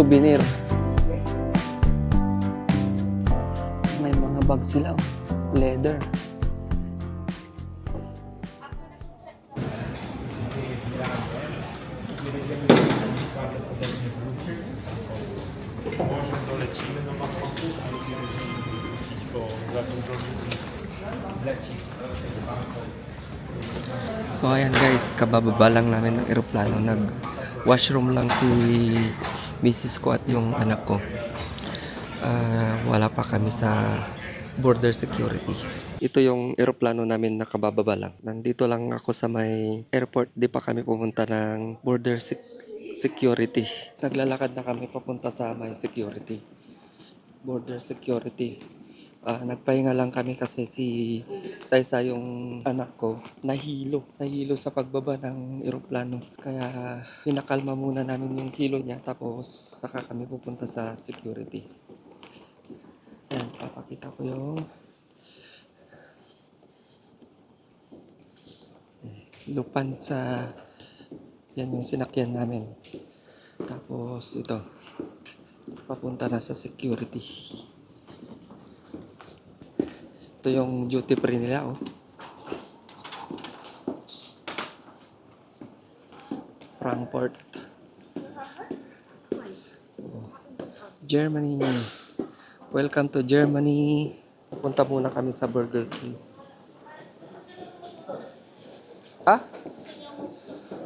souvenir. May mga bag sila, oh. Leather. So ayan guys, kabababa lang namin ng eroplano. Nag-washroom lang si misis ko at yung anak ko. Wala pa kami sa border security. Ito yung eroplano namin na kabababa lang. Nandito lang ako sa may airport. Di pa kami pumunta ng border security. Naglalakad na kami papunta sa may security. Border security. Nagpahinga lang kami kasi si Saisa yung anak ko nahilo sa pagbaba ng eroplano, kaya pinakalma muna namin yung hilo niya tapos saka kami pupunta sa security. Ayan, papakita ko yung lupan sa yan yung sinakyan namin, tapos ito papunta na sa security. Ito yung duty free nila, oh. Frankfurt. Oh. Germany. Welcome to Germany. Punta muna kami sa Burger King.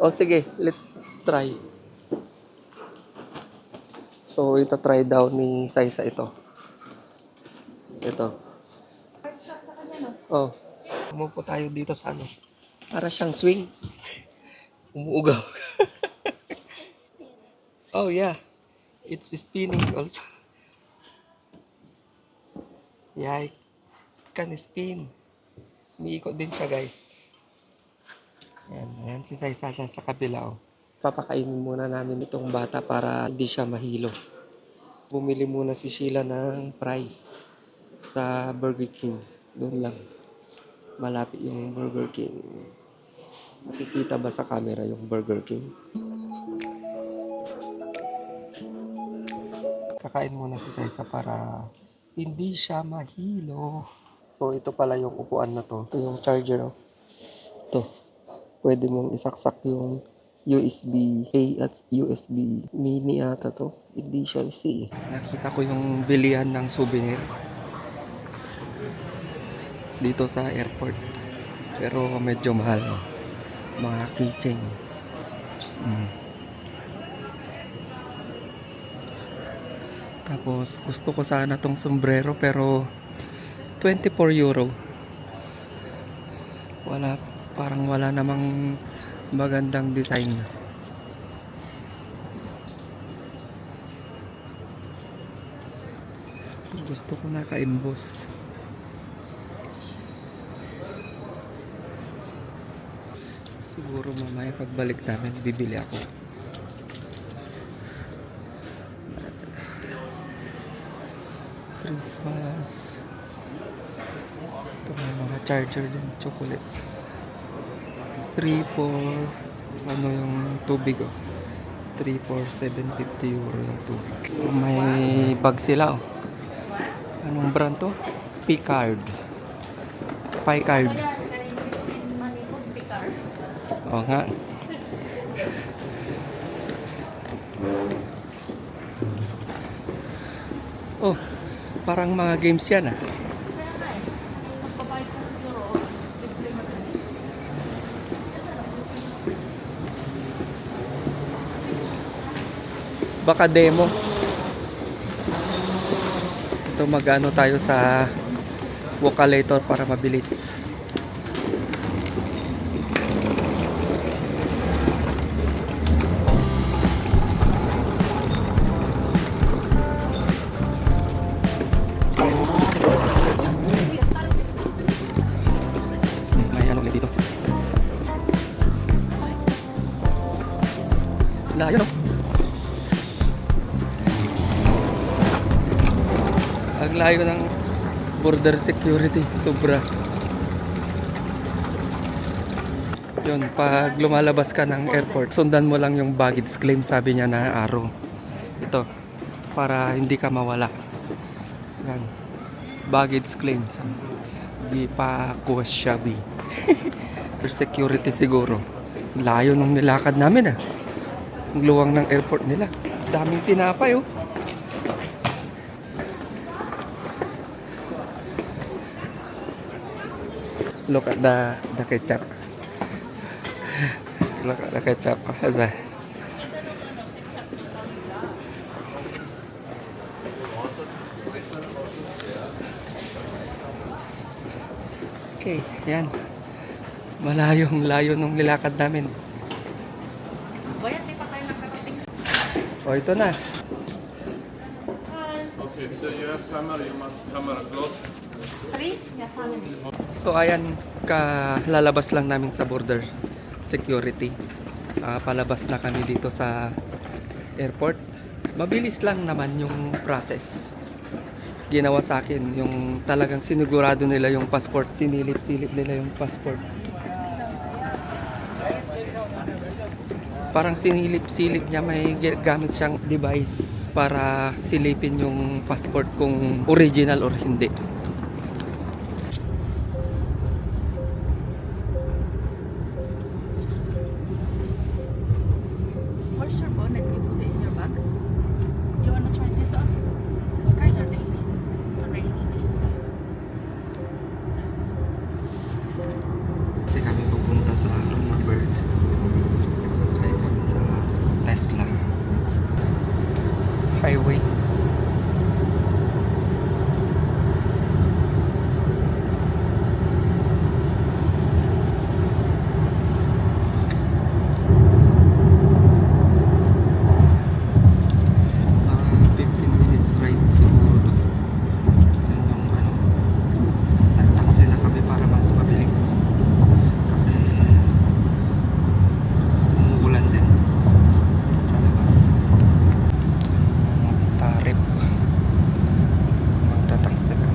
O sige, let's try. So, ito try daw ni Saisa ito. Ito. Oh. Umupo tayo dito sa ano. Para siyang swing. Umuugaw. Oh yeah. It's spinning also. Yeah, it can spin. Umiikot din siya, guys. Ayan si Saisa sa kabila, oh. Papakainin muna namin itong bata para hindi siya mahilo. Bumili muna si Sheila ng fries sa Burger King. Doon lang. Malapit yung Burger King. Nakikita ba sa camera yung Burger King? Kakain muna si Saisa para hindi siya mahilo. So ito pala yung upuan na to. Ito yung charger, oh. Ito. Pwede mong isaksak yung USB A at USB mini ata to. Hindi siya C. Nakita ko yung bilihan ng souvenir dito sa airport. Pero medyo mahal, oh. Mga keychain. Tapos gusto ko sana tong sombrero pero 24 euro. Parang wala namang magandang design. Gusto ko naka-emboss. Siguro mamaya pagbalik namin bibili ako. Christmas. Ito may mga charger din, chocolate. 3 for ano yung tubig, oh. 3 for 750 euro yung tubig. May bag sila, oh. Anong brand to? Picard. Oo nga. Oh, parang mga games yan, ah. Baka demo. Ito mag-ano tayo sa Walkalator para mabilis. May ano ulit dito. Layo, no? Ang layo ng border security, sobra. Yun, pag lumalabas ka ng airport, sundan mo lang yung baggage claim, sabi niya na arrow. Ito. para hindi ka mawala. Yan. Baggage claims. Di pa questionable. For security siguro. Layo nung nilakad namin ah. Ang luwang ng airport nila. Daming tinapay oh. Look at the ketchup. Look at the ketchup. Okay, yan. Malayong layo nung nilakad namin. Bayad, di pa tayo nakarating. O, ito na. Okay, so you have camera, you must camera close. Three? Yes, family. So, ayan, lalabas lang namin sa border security. Palabas na kami dito sa airport. Mabilis lang naman yung process. Ginawa sa akin yung talagang sinigurado nila yung passport, sinilip-silip nila yung passport. Parang sinilip-silip niya, may gamit siyang device para silipin yung passport kung original or hindi. Where's your bonnet? You put it in your bag? You wanna try this on? It's kind of rainy. It's a rainy day. Kasi kami pupunta sa Lumberbird. Sakay kami sa Tesla Highway. Mga 15 minutes ride siguro to. Yun yung ano, nag-taxi na kami para mas mabilis. Kasi umuulan din sa labas. Tarip. Magtataksi ka.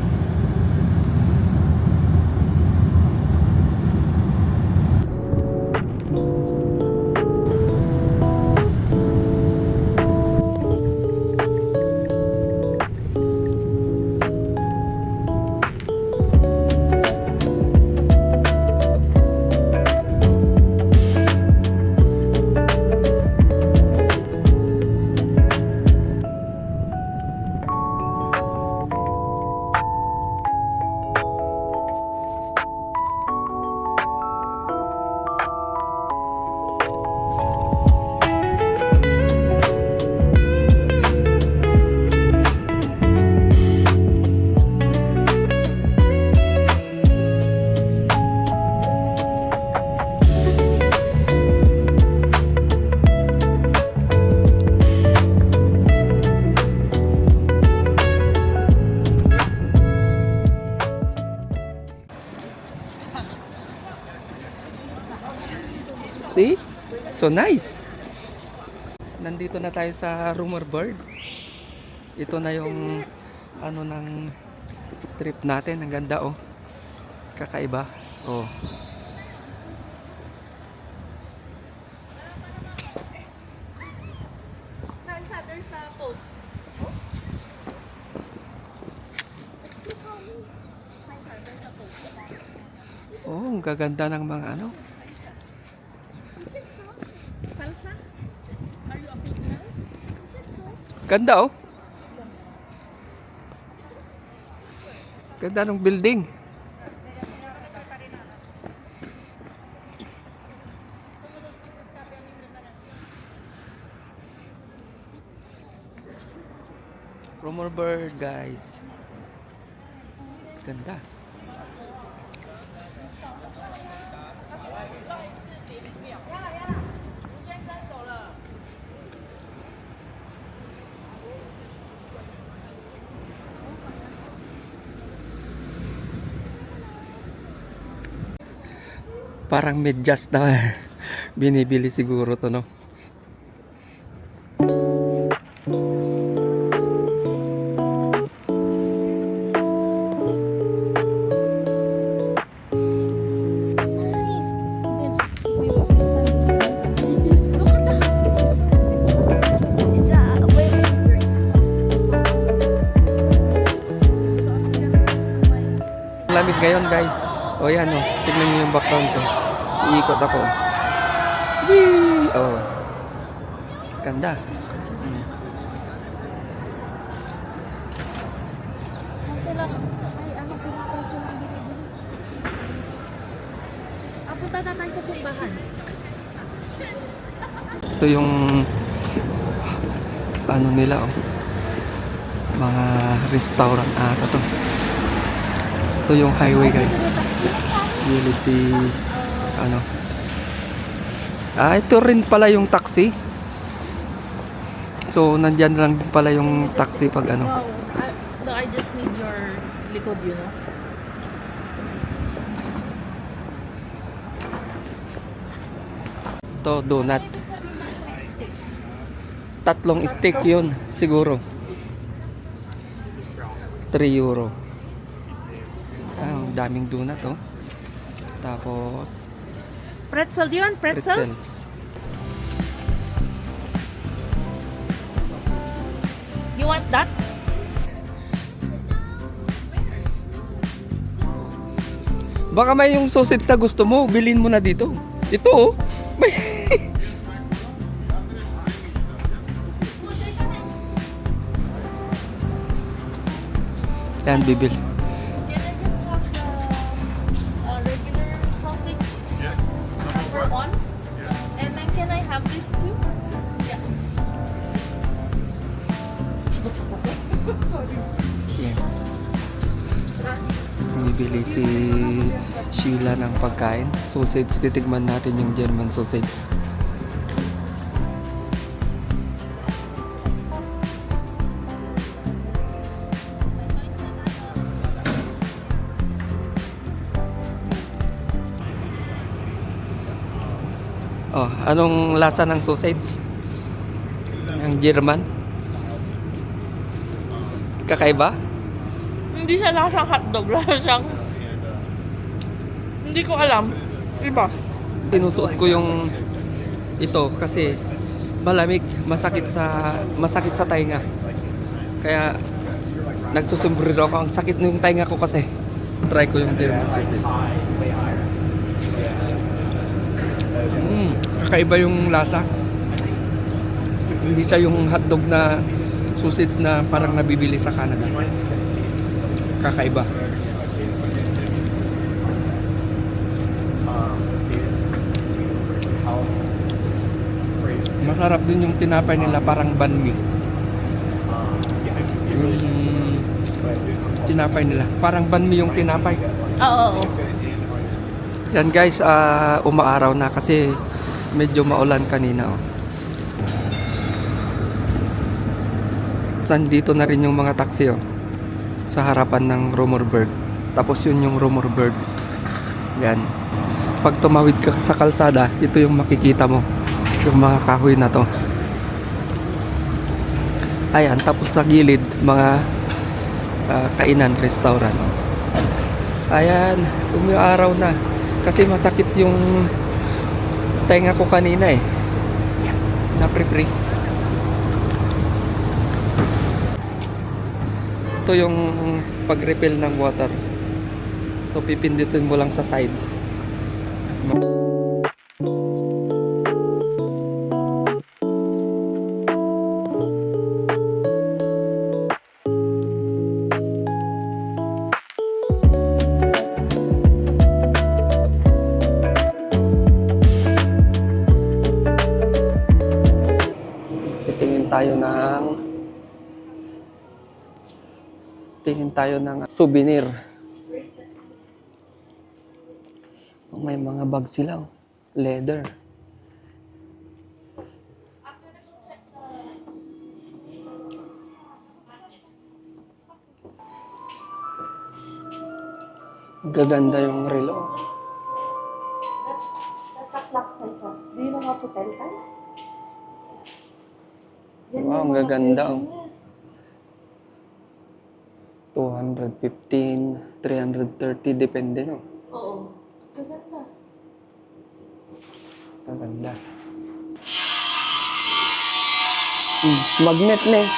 See? So nice. Nandito na tayo sa Lumberbird. Ito na yung ano ng trip natin. Ang ganda oh. Kakaiba. Oh. There's a post. Oh, ang gaganda ng mga ano. Salsa? Are you a Filipino? Is it sauce? Ganda oh. Ganda ng building. Lumberbird guys. Ganda. Parang medyas na binibili siguro to no. lamig ngayon guys. O yan o, tignan nyo yung background ko. Iikot ako. Whee! Oh. Ganda. Ate lang, ay ano pinatay sila binibili. Punta na tayo sa simbahan. Ito yung ano nila oh. Mga restaurant ata to. Ito yung highway guys. Unity ano. Ito rin pala yung taxi. So nandyan lang din pala yung taxi pag ano. Wow. No, I just need your likod, you know. Ito donut. Tatlong steak yun siguro. 3 euro. Ang daming donut oh. Tapos Pretzel, do you want pretzels? pretzels. You want that? Baka may yung sausage na gusto mo, bilhin mo na dito. Ito oh. May yan, bibil. Can I just have the regular sausage Yes. for one? And then can I have this too? Yeah. Yan. Bibili si Sheila ng pagkain. Sausage, titigman natin yung German sausage. Oh, anong lasa ng sausage? Ang German? Kakaiba? Hindi siya lasang hotdog, lasang... Hindi ko alam. Iba. Sinusuot ko yung ito kasi malamig, masakit sa tainga. Kaya nagsusumbrero ako. Ang sakit ng tainga ko kasi. Try ko yung German sausage. Kakaiba yung lasa. Hindi siya yung hotdog na sausage na parang nabibili sa Canada. Kakaiba. Masarap din yung tinapay nila, parang banh mi. Yung tinapay nila, parang banh mi yung tinapay. Oo. Yan guys, umaaraw na kasi medyo maulan kanina oh. Nandito na rin yung mga taxi oh, sa harapan ng Rumor Bird. Tapos yun yung Rumor Bird. Yan. Pag tumawid ka sa kalsada, ito yung makikita mo. Yung mga kahoy na to. Ayan, tapos sa gilid, mga kainan, restaurant. Ayan, umiaraw na. Kasi masakit yung tenga ko kanina eh. Na-pre-freeze. Ito yung pag-refill ng water. So pipindutin mo lang sa side. Tingin tayo ng souvenir. Oh, may mga bag sila oh. Leather. Gaganda yung relo. That's a clock size. Do you know how to tell time? Wow, ang gaganda oh. 215, 330, depende no. Oo. Gaganda. Maganda. Magnet na eh.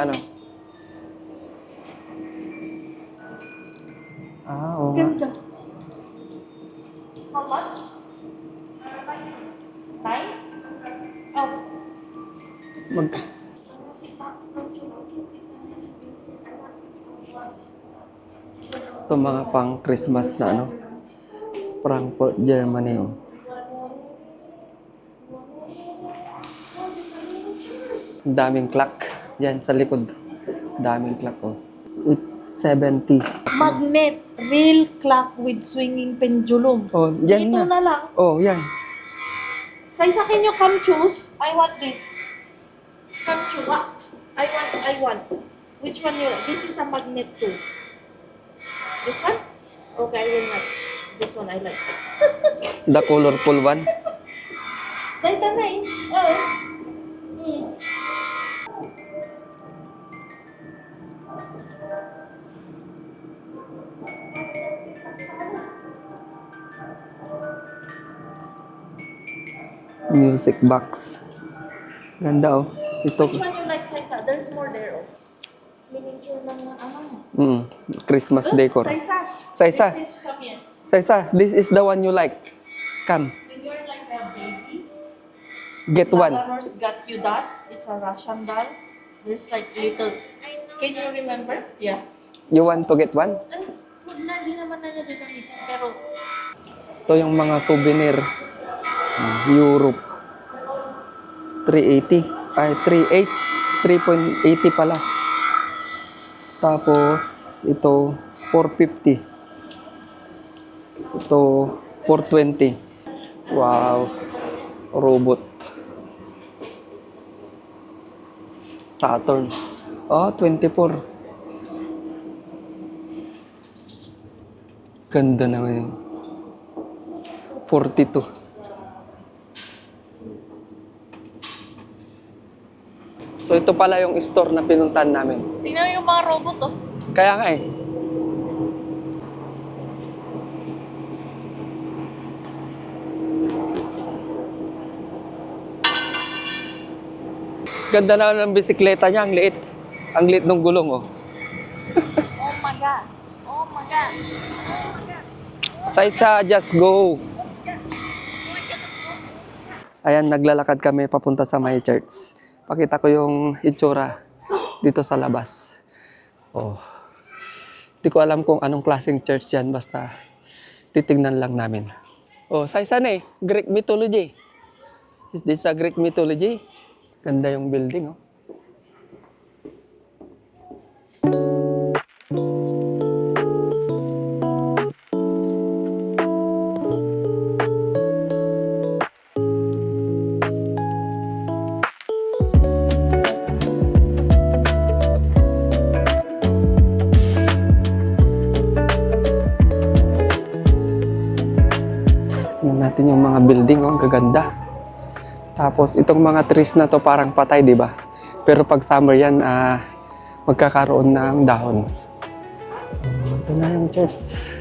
Ano? Ah, oo nga. Ganda. How much? 9? Oh. Mag... Ito mga pang Christmas na ano. Frankfurt, Germany. Oh. Ang daming clock. Yan sa likod. Daming clock oh. It's 70. Magnet. Real clock with swinging pendulum. Oh, yan Dito na. na lang. Oh, yan. Sa can you come choose? I want this. Come choose. I want. Which one you like? This is a magnet too. This one? Okay, I will like. This one I like. The colorful one. Dahil na eh. Oo. Mm. Music box. Ganda oh. Ito. Which one you like, Saisa? There's more there. Oh. Miniature lang na ano. Christmas decor. Saisa. Saisa. This is, come here. Saisa, this is the one you like. Come. When you're like a baby, Get one. Lagaros got you that. It's a Russian doll. There's like little. Can you remember? Yeah. You want to get one? Ay, huwag na, di naman na niya gagamitin. Pero, Ito yung mga souvenir. Europe. 380. Ay, 3.80 pala. Tapos, ito, 450. Ito, 420. Wow. Robot. Saturn. Oh, 24. Ganda naman yun. 42. So ito pala yung store na pinuntahan namin. tingnan mo yung mga robot, oh. Kaya nga eh. Ganda na ng bisikleta niya, ang liit. Ang liit ng gulong oh. Oh my God. Oh my God. Saisa, just go. Ayan, naglalakad kami papunta sa my church. Pakita ko yung itsura dito sa labas. Oh. Hindi ko alam kung anong klaseng church yan. Basta titignan lang namin. Oh, Saisa na eh. Greek mythology. Is this a Greek mythology? Ganda yung building oh. Tingnan natin yung mga building, oh, ang gaganda. Tapos itong mga trees na to parang patay, di ba? Pero pag summer yan, magkakaroon ng dahon. Ito na yung church.